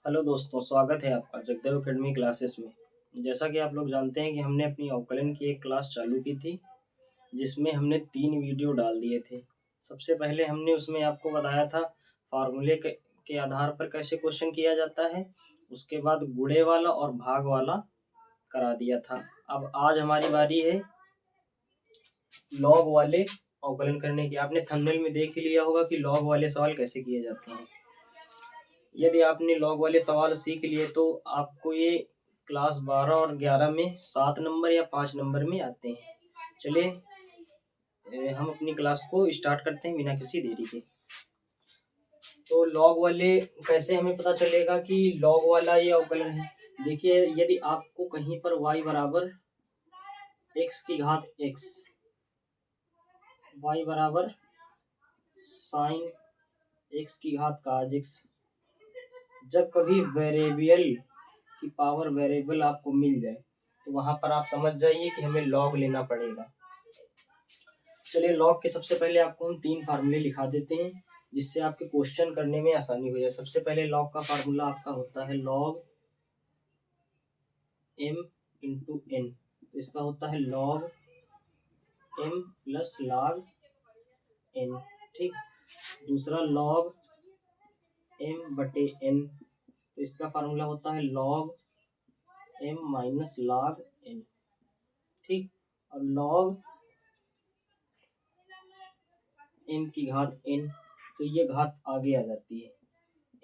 Hello दोस्तों, स्वागत है आपका जगदेव एकेडमी क्लासेस में। जैसा कि आप लोग जानते हैं कि हमने अपनी अवकलन की एक क्लास चालू की थी, जिसमें हमने 3 वीडियो डाल दिए थे। सबसे पहले हमने उसमें आपको बताया था फार्मूले के आधार पर कैसे क्वेश्चन किया जाता है। उसके बाद गुणे वाला और भाग वाला करा दिया था। अब आज हमारी बारी है लॉग वाले अवकलन करने की। आपने थंबनेल में देख ही लिया होगा कि लॉग वाले सवाल कैसे किए जाते हैं। यदि आपने लॉग वाले सवाल सीख लिए तो आपको ये क्लास 12 और 11 में 7 नंबर या 5 नंबर में आते हैं। चलिए हम अपनी क्लास को स्टार्ट करते हैं बिना किसी देरी के। तो लॉग वाले कैसे हमें पता चलेगा कि लॉग वाला ये अवकलन है। देखिए, यदि आपको कहीं पर y बराबर x की घात x, y बराबर साइन x की घात काज x, जब कभी वेरिएबल की पावर वेरिएबल आपको मिल जाए तो वहां पर आप समझ जाइए कि हमें लॉग लेना पड़ेगा। चलिए, लॉग के सबसे पहले आपको हम 3 फार्मूले लिखा देते हैं जिससे आपके क्वेश्चन करने में आसानी हो जाए। सबसे पहले लॉग का फार्मूला आपका होता है लॉग m इंटू n। तो इसका होता है log m plus log n। ठीक। दूसरा लॉग m बटे n। तो इसका फार्मूला होता है log m minus log n। ठीक। और लॉग m की घात n, तो ये घात आगे आ जाती है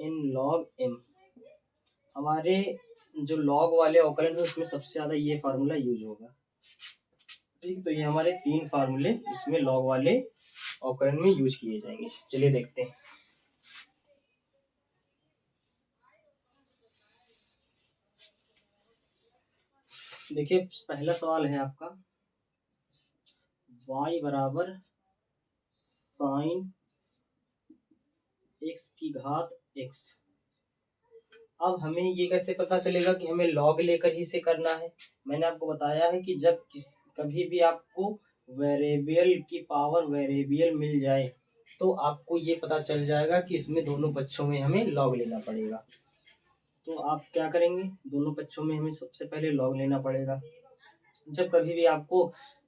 n लॉग m। हमारे जो लॉग वाले अवकलन है उसमें सबसे ज्यादा ये फार्मूला यूज होगा। ठीक। तो ये हमारे 3 फार्मूले इसमें लॉग वाले अवकलन में यूज किए जाएंगे। चलिए देखते हैं। देखिए, पहला सवाल है आपका y बराबर साइन x की घात x। अब हमें ये कैसे पता चलेगा कि हमें लॉग लेकर ही से करना है। मैंने आपको बताया है कि जब कभी भी आपको वेरिएबल की पावर वेरिएबल मिल जाए तो आपको ये पता चल जाएगा कि इसमें दोनों पक्षों में हमें लॉग लेना पड़ेगा। तो आप क्या करेंगे, दोनों पक्षों में हमें सबसे पहले लॉग लेना पड़ेगा। जब कभी भी आपको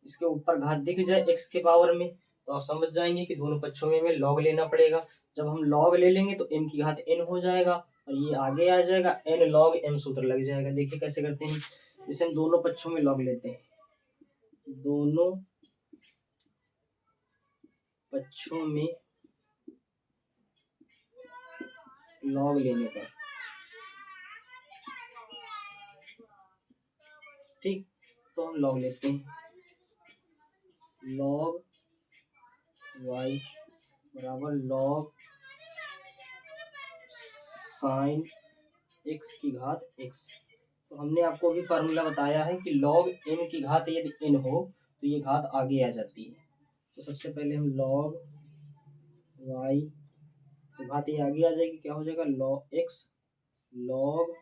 इसके ऊपर घात दिख जाए x के पावर में तो आप समझ जाएंगे कि दोनों पक्षों में हमें लॉग लेना पड़ेगा। जब हम लॉग ले लेंगे तो m की घात n हो जाएगा और ये आगे आ जाएगा, n लॉग m सूत्र लग जाएगा। देखिए कैसे करते हैं। इसे हम दोनों पक्षों में लॉग लेते हैं। दोनों पक्षों में लॉग लेने पर, ठीक, तो हम लॉग लेते हैं। लॉग y बराबर लॉग साइन x की घात x। तो हमने आपको अभी फार्मूला बताया है कि लॉग m की घात यदि n हो तो ये घात आगे आ जाती है। तो सबसे पहले हम लॉग y, तो घात ये आगे आ जाएगी, क्या हो जाएगा log x log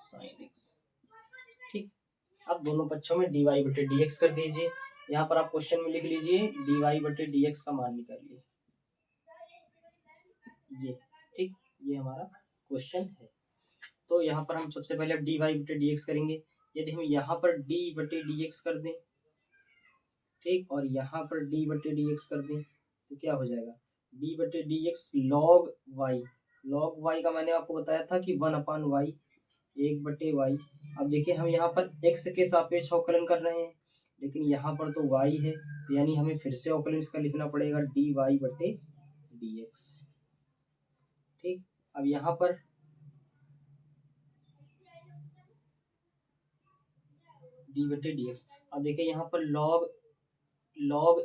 sign x। ठीक। अब दोनों पक्षों में dy बटे dx कर दीजिए। यहाँ पर आप क्वेश्चन में लिख लीजिए dy बटे dx का मान निकालिए। ये ठीक, ये हमारा क्वेश्चन है। तो यहाँ पर हम सबसे पहले dy बटे dx करेंगे। यदि हम यहाँ पर d बटे dx कर दें, ठीक, और यहाँ पर d बटे dx कर दें तो क्या हो जाएगा d बटे dx log y। log y का मैंने आपको बताया था कि 1/y, 1/y। अब देखिए, हम यहाँ पर x के सापेक्ष अवकलन कर रहे हैं लेकिन यहाँ पर तो y है, तो यानी हमें फिर से अवकलन इसका लिखना पड़ेगा dy बटे dx। ठीक। अब यहाँ पर d बटे dx, अब देखिए यहाँ पर log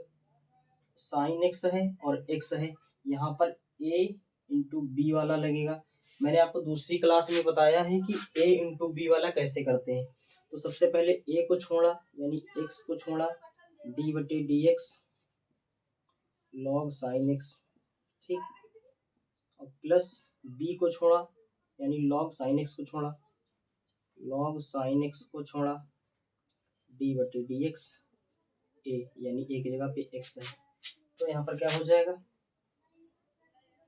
साइन x है और x है। यहाँ पर a इंटू बी वाला लगेगा। मैंने आपको दूसरी क्लास में बताया है कि a इंटू बी वाला कैसे करते हैं। तो सबसे पहले a को छोड़ा यानी x को छोड़ा, d बटे dx लॉग साइन x। ठीक। और प्लस b को छोड़ा यानी लॉग साइन x को छोड़ा, लॉग साइन x को छोड़ा, d बटे dx a, यानी a की जगह पे x है। तो यहाँ पर क्या हो जाएगा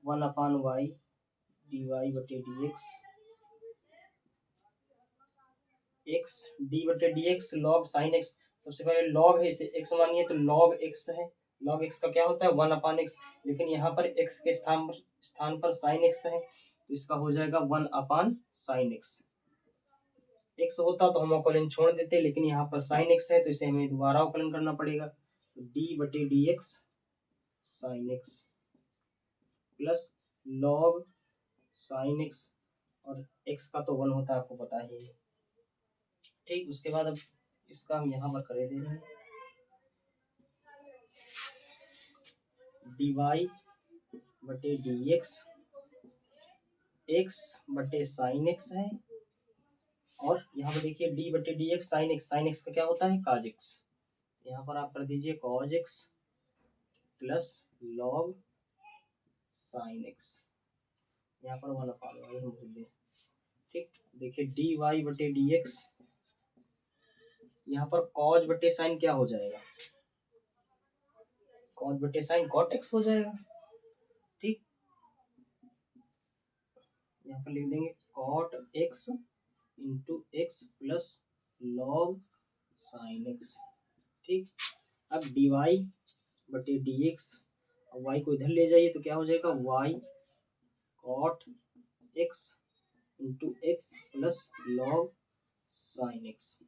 1/y dy बटे dx एक्स डी बटे D X log sine x. सबसे पहले लॉग है, इसे एक्स मानिए तो लॉग एक्स है। लॉग एक्स का क्या होता है 1/x, लेकिन यहाँ पर एक्स के स्थान पर साइन एक्स है तो इसका हो जाएगा 1/sin x। एक्स होता तो हम अवकलन छोड़ देते, लेकिन यहाँ पर साइन एक्स है तो इसे हमें दोबारा अवकलन करना पड़ेगा। तो डी बटे D x sign x plus log sine x, और एक्स का तो 1 होता है आपको पता ही है। ठीक, उसके बाद अब इसका हम यहाँ पर कर दे रहे हैं डी वाई बटे डी एक्स एक्स बटे साइन एक्स है, और यहाँ पर देखिए डी बटे डी एक्स साइन एक्स का क्या होता है काज एक्स। यहाँ पर आप कर दीजिए cos x plus log sine x, यहाँ पर 1/y हम भूल गए। ठीक, देखिए डी वाई बटे डी एक्स, यहाँ पर कॉज बटे साइन क्या हो जाएगा, कॉज बटे साइन कॉट एक्स हो जाएगा। ठीक, यहाँ पर लिख देंगे cot x into x plus log sine x. ठीक, अब डी वाई बटे डी एक्स, वाई को इधर ले जाइए तो क्या हो जाएगा y cot x into x plus log sine x.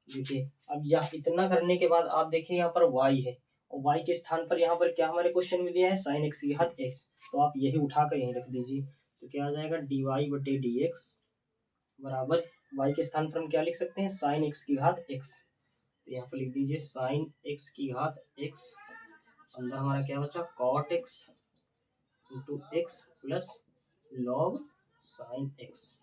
देखिए अब यह इतना करने के बाद आप देखिए यहाँ पर y है, और y के स्थान पर यहाँ पर क्या हमारे क्वेश्चन में दिया है साइन एक्स की घात x, तो आप यही उठाकर यहीं रख दीजिए। तो क्या आ जाएगा डी वाई बटे डी एक्स बराबर y के स्थान पर हम क्या लिख सकते हैं साइन एक्स की घात x। तो यहाँ पर लिख दीजिए साइन एक्स की घात x, अंदर हमारा क्या बचा cot x into x plus log sine x.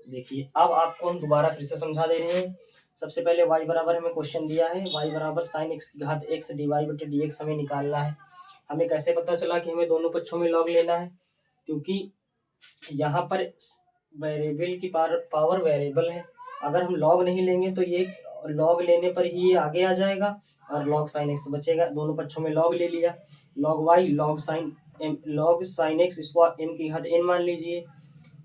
देखिए अब आपको हम दोबारा फिर से समझा दे रहे हैं। सबसे पहले y बराबर हमें क्वेश्चन दिया है, y बराबर साइन एक्स की घात x डी वाई बटे डी एक्स हमें निकालना है। हमें कैसे पता चला कि हमें दोनों पक्षों में लॉग लेना है, क्योंकि यहाँ पर वेरिएबल की पावर वेरिएबल है, अगर हम लॉग नहीं लेंगे तो ये लॉग लेने पर ही ये आगे आ जाएगा और लॉग साइन एक्स बचेगा। दोनों पक्षों में लॉग ले लिया, log y log sine x, इसको m की घात n मान लीजिए।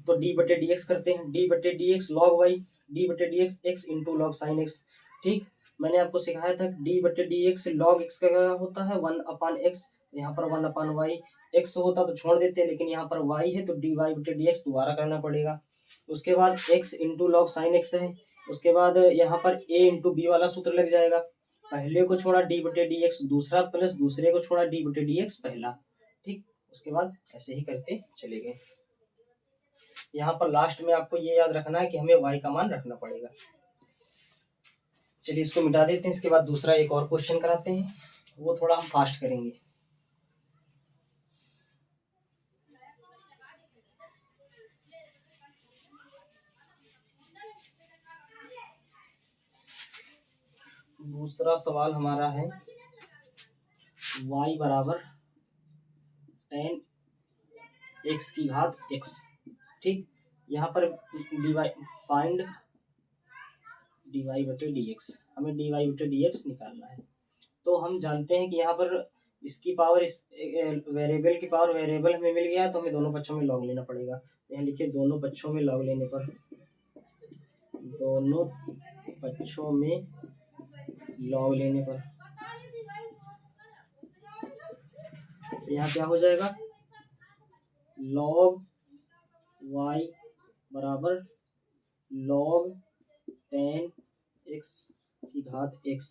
तो डी बटे डी एक्स करते हैं, डी बटे D X log Y D बटे D X X into log sine x. ठीक, मैंने आपको सिखाया था डी बटे डी एक्स लॉग एक्स का क्या होता है 1/x, यहाँ पर 1/y। एक्स होता तो छोड़ देते, लेकिन यहाँ पर y है तो डी वाई बटे डी एक्स दोबारा करना पड़ेगा। उसके बाद x into log sine x है, उसके बाद यहाँ पर a इंटू बी वाला सूत्र लग जाएगा, पहले को छोड़ा डी बटे डी एक्स दूसरा प्लस दूसरे को छोड़ा डी बटे डी एक्स पहला। ठीक, उसके बाद ऐसे ही करते चले गए। यहाँ पर लास्ट में आपको ये याद रखना है कि हमें y का मान रखना पड़ेगा। चलिए इसको मिटा देते हैं, इसके बाद दूसरा एक और क्वेश्चन कराते हैं, वो थोड़ा हम फास्ट करेंगे। दूसरा सवाल हमारा है y बराबर tan x की घात x। ठीक, यहाँ पर फाइंड डी वाई बटे डी एक्स, हमें डी वाई बटे डी एक्स निकालना है। तो हम जानते हैं कि यहाँ पर इसकी पावर इस वेरिएबल की पावर वेरिएबल हमें मिल गया, तो हमें दोनों पक्षों में लॉग लेना पड़ेगा। यहाँ लिखिए दोनों पक्षों में लॉग लेने पर, दोनों पक्षों में लॉग लेने पर यहाँ क्या हो जाएगा लॉग y बराबर लॉग tan x की घात x।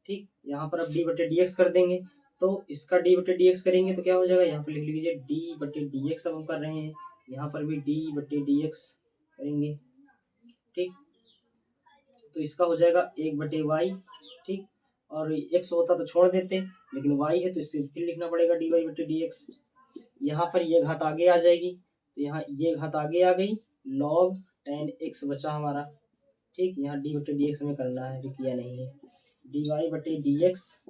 ठीक, यहाँ पर अब d बटे डी एक्स कर देंगे, तो इसका d बटे डी एक्स करेंगे तो क्या हो जाएगा, यहाँ पर लिख लीजिए d बटे डी एक्स अब हम कर रहे हैं, यहाँ पर भी d बटे डी एक्स करेंगे। ठीक, तो इसका हो जाएगा 1/y। ठीक, और x होता तो छोड़ देते, लेकिन y है तो इससे फिर लिखना पड़ेगा dy बटे डी एक्स। यहाँ पर ये घात आगे आ जाएगी, तो यहाँ ये घात आगे आ गई, log tan x बचा हमारा। ठीक, यहाँ d बटे डी एक्स हमें करना है, किया नहीं है, dy बटे डी एक्स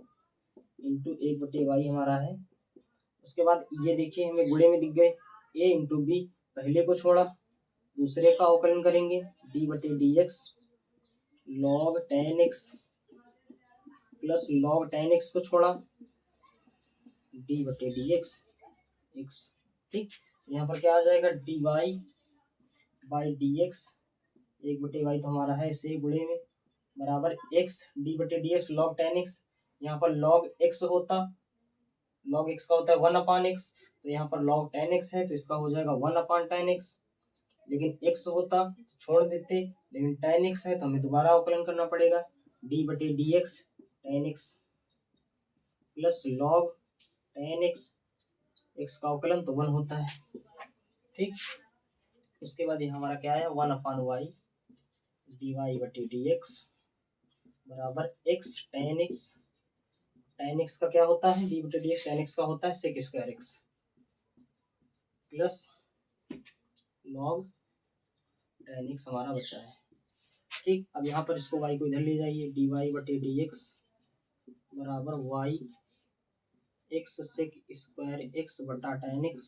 इंटू 1/y हमारा है। उसके बाद ये देखिए हमें गुणे में दिख गए, a इंटू बी, पहले को छोड़ा दूसरे का अवकलन करेंगे, d बटे D X log tan x plus log tan x को छोड़ा d बटे डी एक्स x। ठीक, यहाँ पर क्या आ जाएगा dy by d x 1/y तो हमारा है इसे गुणे में बराबर x डी बटे D X log ten x. यहाँ पर लॉग x होता, लॉग x का होता है 1/x, तो यहाँ पर लॉग टेन एक्स है तो इसका हो जाएगा 1/10x। लेकिन x होता तो छोड़ देते, लेकिन टेन एक्स है तो हमें दोबारा अवकलन करना पड़ेगा। डी बटे D x ten X plus log ten x, x का अवकलन तो 1 होता है। ठीक, उसके बाद ये हमारा क्या है 1/y डी वाई बटे डी एक्स बराबर x ten x. Ten x का क्या होता है डी बटे डी एक्स, टेन एक्स का होता है sec square x plus log ten x हमारा बचा है। ठीक, अब यहाँ पर इसको y को इधर ले जाइए, डी वाई बटे डी एक्स बराबर Y X sec square X बटा ten X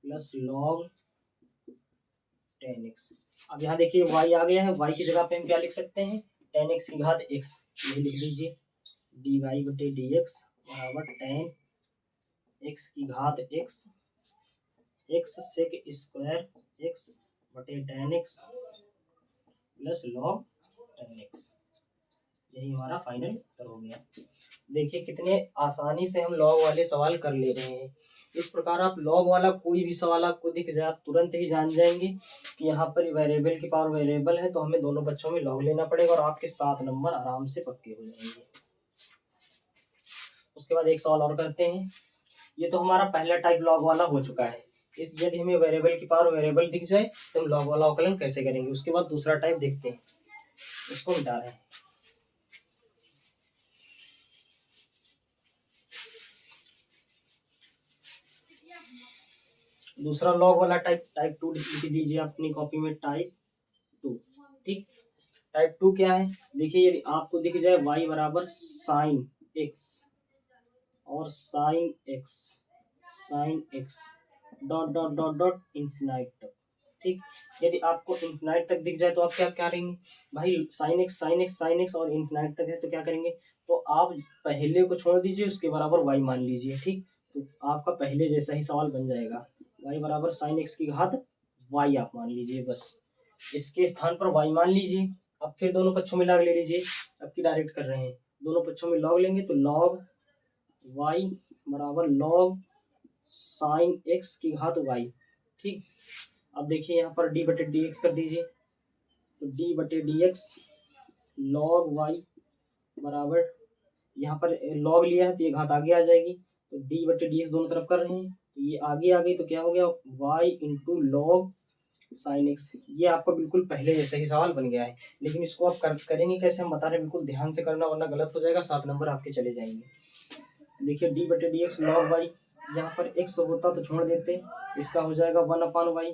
plus log ten X. अब यहाँ देखिए y आ गया है, y की जगह पे हम क्या लिख सकते हैं टेन एक्स की घात x, ये लिख लीजिए डी वाई बटे डी एक्स बराबर टेन एक्स की घात x X sec square X बटे ten X plus log ten X. यही हमारा फाइनल उत्तर हो गया। देखिए कितने आसानी से हम लॉग वाले सवाल कर ले रहे हैं। इस प्रकार आप लॉग वाला कोई भी सवाल आपको दिख जाए आप तुरंत ही जान जाएंगे कि यहाँ पर वेरिएबल की पावर वेरिएबल है तो हमें दोनों बच्चों में लॉग लेना पड़ेगा और आपके 7 नंबर आराम से पक्के हो जाएंगे। उसके बाद एक सवाल और करते हैं। ये तो हमारा पहला टाइप लॉग वाला हो चुका है। इस यदि हमें वेरिएबल की पावर वेरिएबल दिख जाए तो हम लॉग वाला अवकलन कैसे करेंगे। उसके बाद दूसरा टाइप देखते हैं, उसको मिटा रहे हैं। दूसरा लॉग वाला टाइप 2 लिख दीजिए अपनी कॉपी में टाइप 2। ठीक, टाइप 2 क्या है देखिए, यदि आपको दिख जाए y बराबर साइन एक्स और sign x dot dot dot dot infinite तक। ठीक, यदि आपको इंफिनाइट तक दिख जाए तो आप क्या करेंगे भाई, साइन एक्स और इंफिनाइट तक है तो क्या करेंगे, तो आप पहले को छोड़ दीजिए उसके बराबर y मान लीजिए। ठीक, तो आपका पहले जैसा ही सवाल बन जाएगा, y बराबर साइन एक्स की घात y आप मान लीजिए, बस इसके स्थान पर y मान लीजिए। अब फिर दोनों पक्षों में लॉग ले लीजिए, अब की डायरेक्ट कर रहे हैं, दोनों पक्षों में लॉग लेंगे तो लॉग y बराबर लॉग साइन एक्स की घात y। ठीक, अब देखिए यहाँ पर d बटे डी एक्स कर दीजिए, तो d बटे डी एक्स लॉग y बराबर, यहाँ पर लॉग लिया है तो ये घात आगे आ जाएगी, तो d बटे डी एक्स दोनों तरफ कर रहे हैं तो ये आगे आ गई, तो क्या हो गया y into log sine x. ये आपका बिल्कुल पहले जैसा ही सवाल बन गया है, लेकिन इसको आप करेंगे कैसे हम बता रहे हैं, बिल्कुल ध्यान से करना वरना गलत हो जाएगा, 7 नंबर आपके चले जाएंगे। देखिए d बटे डी एक्स लॉग वाई, यहाँ पर x होता तो छोड़ देते, इसका हो जाएगा 1/y,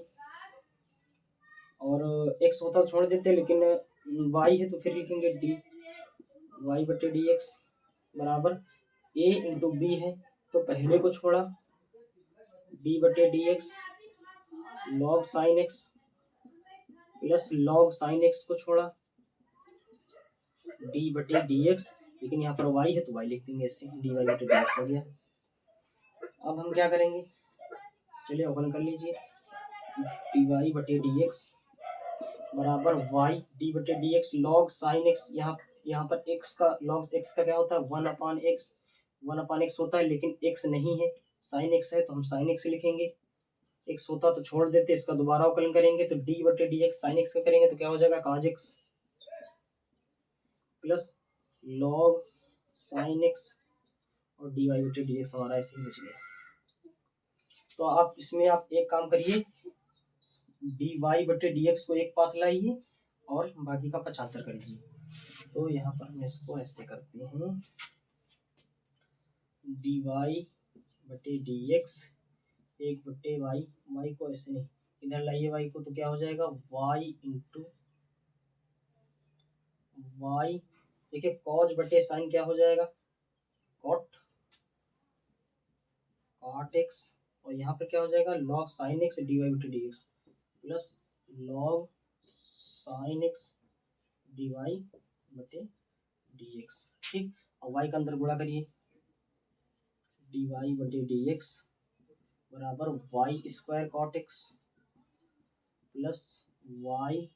और x होता तो छोड़ देते लेकिन y है तो फिर लिखेंगे d वाई बटे डी एक्स बराबर a इंटू बी है तो पहले को छोड़ा d बटे D X log sine x plus log sine x को छोड़ा d बटे डी एक्स, लेकिन यहाँ पर y है तो y लिख देंगे ऐसे, डी वाई बटे डी एक्स हो गया। अब हम क्या करेंगे, चलिए अवकलन कर लीजिए, डी वाई बटे डी एक्स बराबर y डी बटे D X log sine x, यहाँ पर x का लॉग x का क्या होता है 1/x होता है, लेकिन x नहीं है साइन x है तो हम साइन x लिखेंगे, x होता तो छोड़ देते, इसका दोबारा अवकलन करेंगे तो d बटे डी एक्स साइन एक्स का करेंगे तो क्या हो जाएगा cos x plus log sine x और डी वाई बटे डी एक्स हमारा ऐसे ही बच गया। तो आप इसमें आप एक काम करिए, डी वाई बटे डी एक्स को एक पास लाइए और बाकी का 75 कर दीजिए। तो यहाँ पर हम इसको ऐसे करते हैं, डी वाई बटे डी एक्स 1/y, y को ऐसे नहीं इधर लाइए y को, तो क्या हो जाएगा y इंटू वाई, देखिए कॉज बटे साइन क्या हो जाएगा कॉट एक्स, और यहाँ पर क्या हो जाएगा log sine x D Y बटे D X plus log sine x D Y बटे डी एक्स। ठीक, और y का अंदर गुणा करिए, डी वाई बटे डी एक्स बराबर Y square cot X plus Y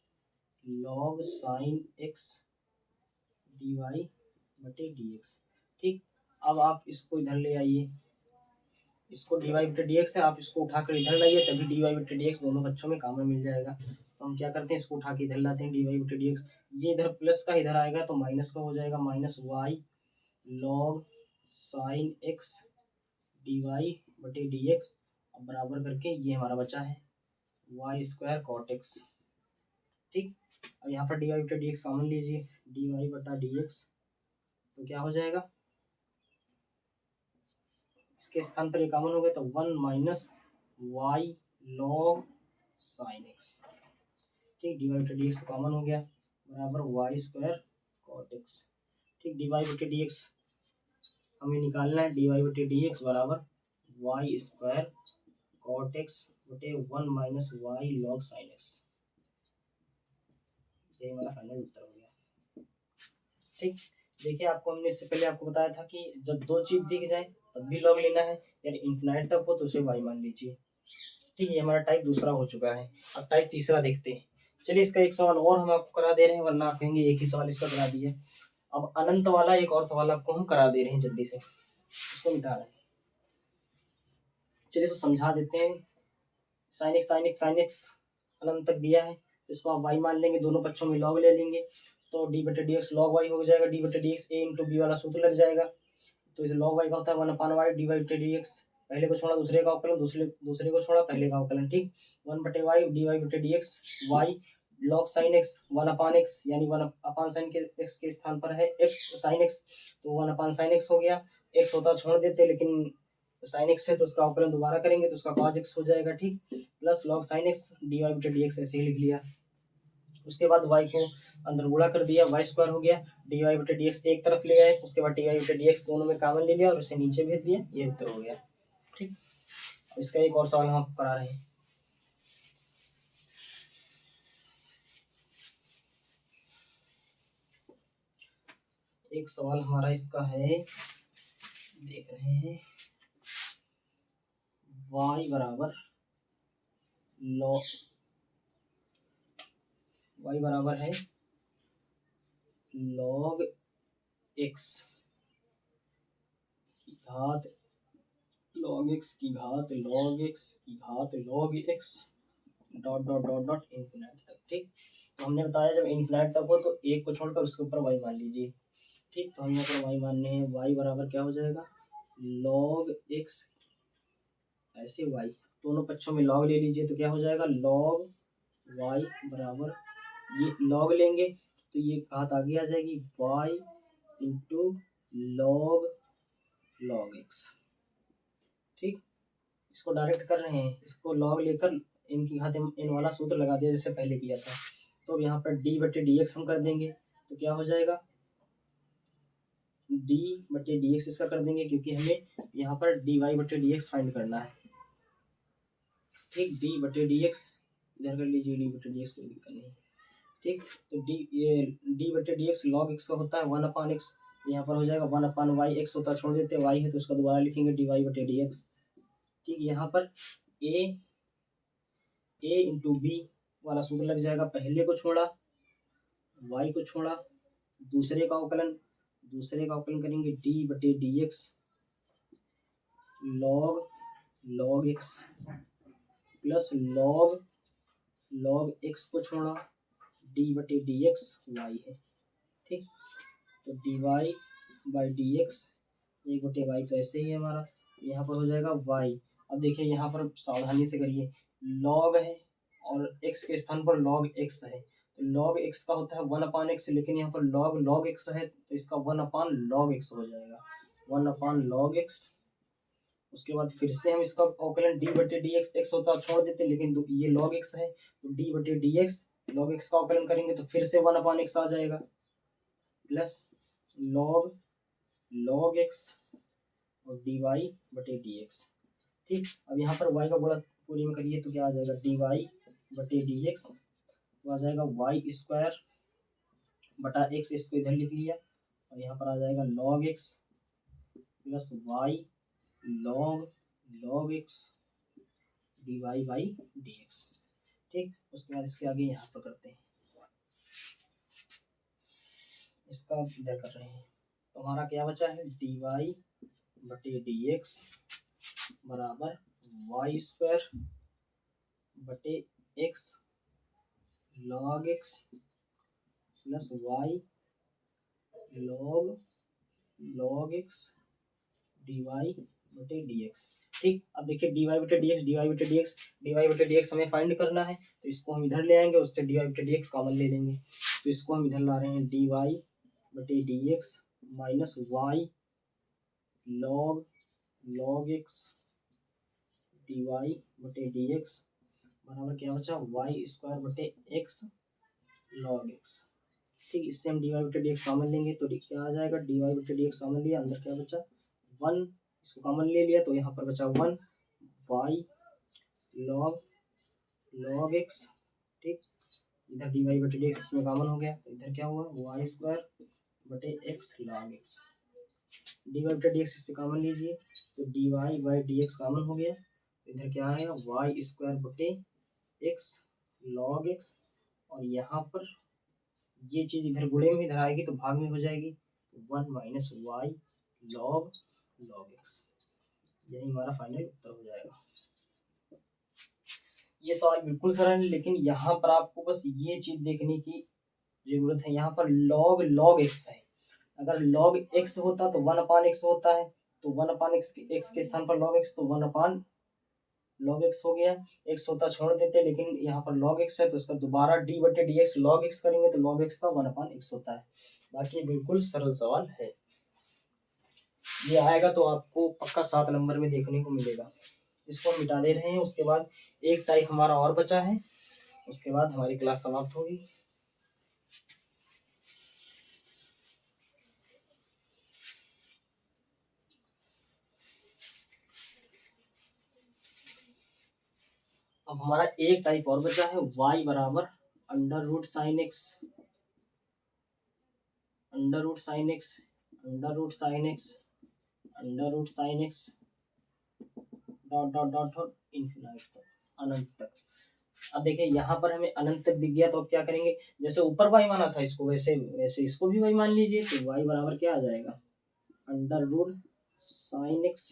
log sine x D Y बटे डी एक्स। ठीक, अब आप इसको इधर ले आइए, इसको डी वाई बटे डी एक्स है, आप इसको उठाकर इधर लाइए, तभी डी वाई बटे डी एक्स दोनों बच्चों में कॉमन मिल जाएगा। तो हम क्या करते हैं, इसको उठा के इधर लाते हैं, डी वाई बटे डी एक्स, ये इधर प्लस का इधर आएगा तो माइनस का हो जाएगा, minus y log sine x D Y बटे डी एक्स, अब बराबर करके ये हमारा बचा है वाई स्क्वायर कॉट एक्स। ठीक, अब यहाँ पर डी वाई बटा डी एक्स कॉमन लीजिए, डी वाई बटा डी एक्स, तो क्या हो जाएगा, इसके स्थान पर ये कॉमन हो गया तो 1 minus y log sine x. ठीक, डी वाई बटे डी एक्स कॉमन हो गया, बराबर वाई स्क्वायर कॉट एक्स। ठीक, डी वाई बटे डी एक्स हमें निकालना है, डी वाई बटे डी एक्स बराबर वाई स्क्वायर कॉट एक्स बटे 1 minus y log sine x. ये हमारा फाइनल उत्तर हो गया। ठीक, देखिए आपको हमने इससे पहले आपको बताया था कि जब दो चीज दिख जाए तब भी लॉग लेना है, यानी इन्फिनाइट तक हो तो उसे वाई मान लीजिए। ठीक, ये हमारा टाइप दूसरा हो चुका है। अब टाइप तीसरा देखते हैं। चलिए इसका एक सवाल और हम आपको करा दे रहे हैं, वरना आप कहेंगे एक ही सवाल इसका करा दिए। अब अनंत वाला एक और सवाल आपको हम करा दे रहे हैं, जल्दी से इसको मिटा रहे हैं। चलिए तो समझा देते हैं। साइन एक्स अनंत तक दिया है, इसको आप वाई मान लेंगे, दोनों पक्षों में लॉग ले लेंगे, तो डी बटे डी एक्स लॉग वाई हो जाएगा, डी बटे डी एक्स ए इंटू बी वाला सूत्र लग जाएगा। तो इसे लॉग वाई का होता है 1 अपान वाई डी वाई बटे डी एक्स, पहले को छोड़ा दूसरे का अवकलन, दूसरे को छोड़ा पहले का अवकलन। ठीक, 1 बटे वाई डी वाई बटे D x, y log sine x 1 upon x, यानी 1 अपान साइन के एक्स के स्थान पर है एक्स साइन एक्स, तो 1 अपान साइन एक्स हो गया, एक्स होता छोड़ देते, लेकिन साइन एक्स है तो उसका अवकलन दोबारा करेंगे तो उसका कॉज एक्स हो जाएगा। ठीक, plus log sine x D Y बटे डी एक्स ऐसे ही लिख लिया। उसके बाद y को अंदर गुणा कर दिया, वाई स्क्वायर हो गया, डी वाई बटे डी एक्स एक तरफ ले आए, उसके बाद डी वाई बटे डी एक्स दोनों में कॉमन ले लिया और उसे नीचे भेज दिया, ये उत्तर हो गया। ठीक, इसका एक और सवाल हम आपको करा रहे हैं। एक सवाल हमारा इसका है, देख रहे हैं, y बराबर y बराबर है log x की घात log x की घात log x की घात log x dot dot dot dot infinite तक। ठीक, तो हमने बताया जब इन्फिनाइट तक हो तो एक को छोड़कर उसके ऊपर y मान लीजिए। ठीक, तो हम यहाँ पर y मानने हैं, y बराबर क्या हो जाएगा log x, ऐसे y दोनों पक्षों में log ले लीजिए तो क्या हो जाएगा log y बराबर, ये log लेंगे तो ये घात आगे आ जाएगी y इंटू log x। ठीक, इसको डायरेक्ट कर रहे हैं, इसको log लेकर इनकी घात इन वाला सूत्र लगा दिया जैसे पहले किया था। तो अब यहाँ पर d बटे डी एक्स हम कर देंगे तो क्या हो जाएगा d बटे डी एक्स इसका कर देंगे, क्योंकि हमें यहाँ पर डी वाई बटे डी एक्स फाइंड करना है। ठीक, d बटे डी एक्स इधर कर लीजिए, d बटे डी एक्स कोई दिक्कत नहीं। ठीक, तो d बटे डी एक्स लॉग एक्स का होता है 1 अपान एक्स, यहाँ पर हो जाएगा 1 अपान वाई, एक्स होता छोड़ देते, y है तो उसका दोबारा लिखेंगे डी वाई बटे डी एक्स। ठीक, यहाँ पर a इंटू बी वाला सूत्र लग जाएगा, पहले को छोड़ा y को छोड़ा दूसरे का अवकलन करेंगे d बटे D X log x plus log x को छोड़ा d बटे डी एक्स वाई है। ठीक, तो d y by d x एक बटे वाई तो ऐसे ही है हमारा, यहाँ पर हो जाएगा y। अब देखिए यहाँ पर सावधानी से करिए, log है और x के स्थान पर log x है, तो log x का होता है 1 अपान x, लेकिन यहाँ पर log x है तो इसका 1 अपान log x हो जाएगा, 1 अपान log x। उसके बाद फिर से हम इसका अवकलन d बटे डी एक्स, एक्स होता छोड़ देते, लेकिन ये log x है तो d बटे डी एक्स log x का अवकलन करेंगे तो फिर से 1 अपान x आ जाएगा, प्लस log x और dy बटे डी एक्स। ठीक, अब यहाँ पर y का गुणा पूरी में करिए तो क्या आ जाएगा dy बटे डी एक्स, तो आ जाएगा वाई स्क्वायर बटा एक्स, इसको इधर लिख लिया और यहाँ पर आ जाएगा log x plus Y log x D y by d x. ठीक, उसके बाद इसके आगे यहाँ पर करते हैं, इसका इधर कर रहे हैं। तो हमारा क्या बचा है, dy बटे dx बराबर वाई स्क्वायर बटे x log x plus y log x dy बटे dx। ठीक, अब देखिए dy बटे dx हमें फाइंड करना है, तो इसको हम इधर ले आएंगे, उससे dy बटे dx कॉमन ले लेंगे, तो इसको हम इधर ला रहे हैं, dy बटे dx minus y log x dy बटे dx बराबर क्या बचा, वाई स्क्वायर बटे x log x। ठीक, इससे हम dy बटे dx कॉमन लेंगे तो क्या आ जाएगा, dy बटे dx कॉमन लिया, अंदर क्या बचा 1, इसको कॉमन ले लिया तो यहाँ पर बचा 1 वाई log x। ठीक, इधर dy बटे dx इसमें कॉमन हो गया, तो इधर क्या हुआ, वाई स्क्वायर बटे x log x। dy बटे dx इससे कॉमन लीजिए, तो dy बाई dx कॉमन हो गया, तो इधर क्या आएगा, वाई स्क्वायर बटे x log x, और यहाँ पर ये चीज़ इधर गुणे में इधर आएगी तो भाग में हो जाएगी, 1 माइनस वाई log x। यही हमारा फाइनल उत्तर हो जाएगा। ये सवाल बिल्कुल सरल है, लेकिन यहाँ पर आपको बस ये चीज़ देखने की जरूरत है, यहाँ पर log x है, अगर log x होता तो 1/x होता है, तो 1/x के स्थान पर log x, तो 1/log x हो गया, x होता छोड़ देते, लेकिन यहाँ पर log x है तो इसका दोबारा d बटे dx log x करेंगे तो log x का 1/x होता है। बाकी बिल्कुल सरल सवाल है, ये आएगा तो आपको पक्का 7 नंबर में देखने को मिलेगा। इसको हम मिटा दे रहे हैं, उसके बाद एक टाइप हमारा और बचा है, उसके बाद हमारी क्लास समाप्त होगी। अब हमारा एक टाइप और बचा है, y बराबर under root sine x dot dot dot dot infinite तक, अनंत तक। अब देखिए यहाँ पर हमें अनंत तक दिख गया, तो अब क्या करेंगे, जैसे ऊपर y माना था इसको, वैसे वैसे इसको भी y मान लीजिए, तो y बराबर क्या आ जाएगा, under root sine x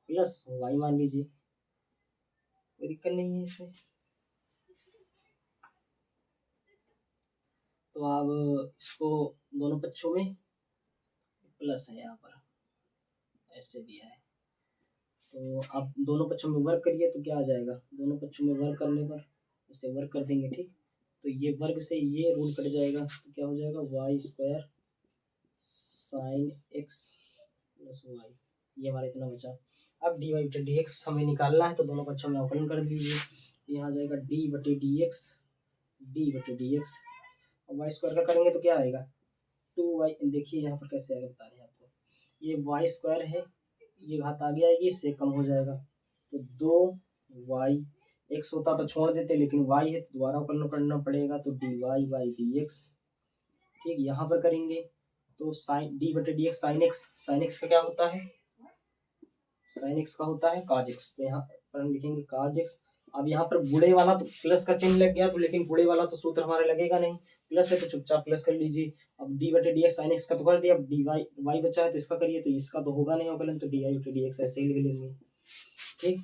plus y मान लीजिए, कोई दिक्कत नहीं है इसमें। तो अब इसको दोनों पक्षों में प्लस है, यहाँ पर ऐसे दिया है, तो आप दोनों पक्षों में वर्क करिए तो क्या आ जाएगा, दोनों पक्षों में वर्क करने पर इसे वर्क कर देंगे। ठीक, तो ये वर्ग से ये रूल कट जाएगा, तो क्या हो जाएगा, y square sine x plus y, ये हमारा इतना बचा। अब डी वाई बटे डी एक्स हमें निकालना है, तो दोनों पक्षों में अवकलन कर दीजिए, यहाँ आ जाएगा डी बटे डी एक्स और वाई स्क्वायर का करेंगे तो क्या आएगा, 2y। देखिए यहाँ पर कैसे आएगा बता रहे हैं आपको, ये वाई स्क्वायर है, ये घात आगे आएगी, इससे कम हो जाएगा, तो 2y, x होता तो छोड़ देते, लेकिन y है तो दोबारा अवकलन करना पड़ेगा, तो dy बाई डी एक्स। ठीक, यहाँ पर करेंगे तो साइन डी बटे डी एक्स साइन एक्स का क्या होता है, साइन एक्स का होता है काज एक्स, तो यहाँ पर हम लिखेंगे काज एक्स। अब यहाँ पर गुणे वाला तो प्लस का चिन्ह लग गया, तो लेकिन गुणे वाला तो सूत्र हमारा लगेगा नहीं, प्लस है तो चुपचाप प्लस कर लीजिए। अब डी बटे डी एक्स साइन एक्स का तो कर दिया, अब डी वाई बचा है तो इसका करिए, तो इसका तो होगा नहीं अवकलन, तो डी वाई बटे डी एक्स ऐसे ही लिख लेंगे। ठीक,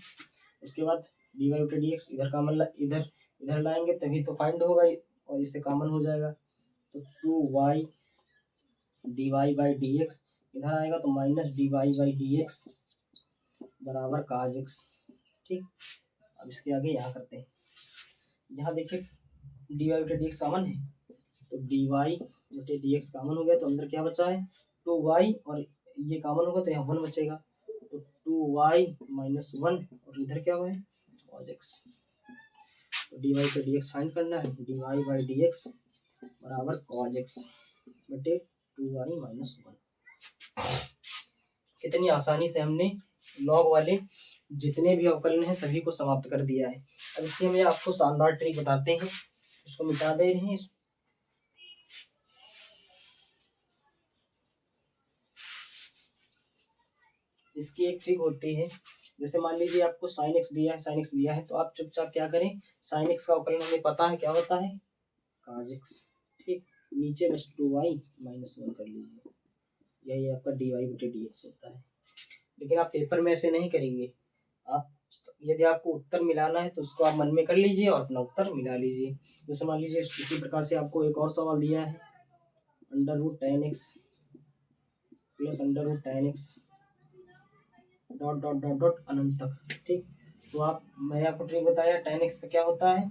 उसके बाद डी वाई बटे डी एक्स इधर कॉमन इधर लाएंगे तभी तो फाइंड होगा, और इससे कॉमन हो जाएगा, तो 2y d y by d x इधर आएगा, तो minus d y by d x बराबर काज एक्स। ठीक, अब इसके आगे यहाँ करते हैं, यहाँ देखिए डी वाई बटे डी एक्स कॉमन है, तो डी वाई बटे डी एक्स कॉमन हो गया, तो अंदर क्या बचा है 2y, और ये कॉमन होगा तो यहाँ 1 बचेगा, तो 2y माइनस 1, और इधर क्या हुआ है cos x। तो डी वाई बटे डी एक्स फाइंड करना है, d y by d x बराबर cos x बटे 2y माइनस 1। कितनी आसानी से हमने लॉग वाले जितने भी अवकलन हैं सभी को समाप्त कर दिया है। अब इसके में आपको शानदार ट्रिक बताते हैं, इसको मिटा दे रहे हैं। इसकी एक ट्रिक होती है जैसे मान लीजिए आपको साइन एक्स दिया है तो आप चुपचाप क्या करें, साइन एक्स का अवकलन हमें पता है क्या होता है, काज एक्स। ठीक, नीचे बस 2y-1 कर लीजिए, यही आपका dy/dx होता है। लेकिन आप पेपर में ऐसे नहीं करेंगे, आप यदि आपको उत्तर मिलाना है तो उसको आप मन में कर लीजिए और अपना उत्तर मिला लीजिए। जैसे मान लीजिए इसी प्रकार से आपको एक और सवाल दिया है, √10x प्लस √10x अनंत तक। ठीक, तो मैंने आपको ट्रिक बताया, 10x का क्या होता है,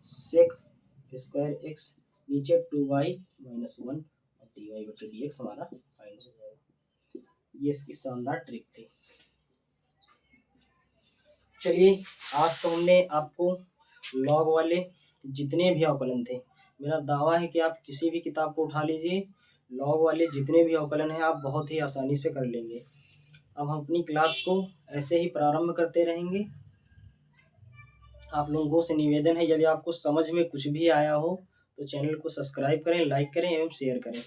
सेक स्क्वायर एक्स, नीचे 2y-1 और dy/dx हमारा फाइंड हो जाएगा। ये इसकी शानदार ट्रिक थी। चलिए, आज तो हमने आपको लॉग वाले जितने भी अवकलन थे, मेरा दावा है कि आप किसी भी किताब को उठा लीजिए, लॉग वाले जितने भी अवकलन हैं आप बहुत ही आसानी से कर लेंगे। अब हम अपनी क्लास को ऐसे ही प्रारंभ करते रहेंगे। आप लोगों से निवेदन है, यदि आपको समझ में कुछ भी आया हो तो चैनल को सब्सक्राइब करें, लाइक करें एवं शेयर करें।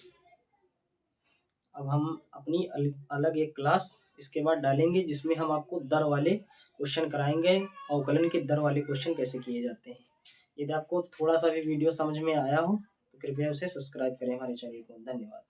अब हम अपनी अलग एक क्लास इसके बाद डालेंगे जिसमें हम आपको दर वाले क्वेश्चन कराएंगे, अवकलन के दर वाले क्वेश्चन कैसे किए जाते हैं। यदि आपको थोड़ा सा भी वीडियो समझ में आया हो तो कृपया उसे सब्सक्राइब करें हमारे चैनल को। धन्यवाद।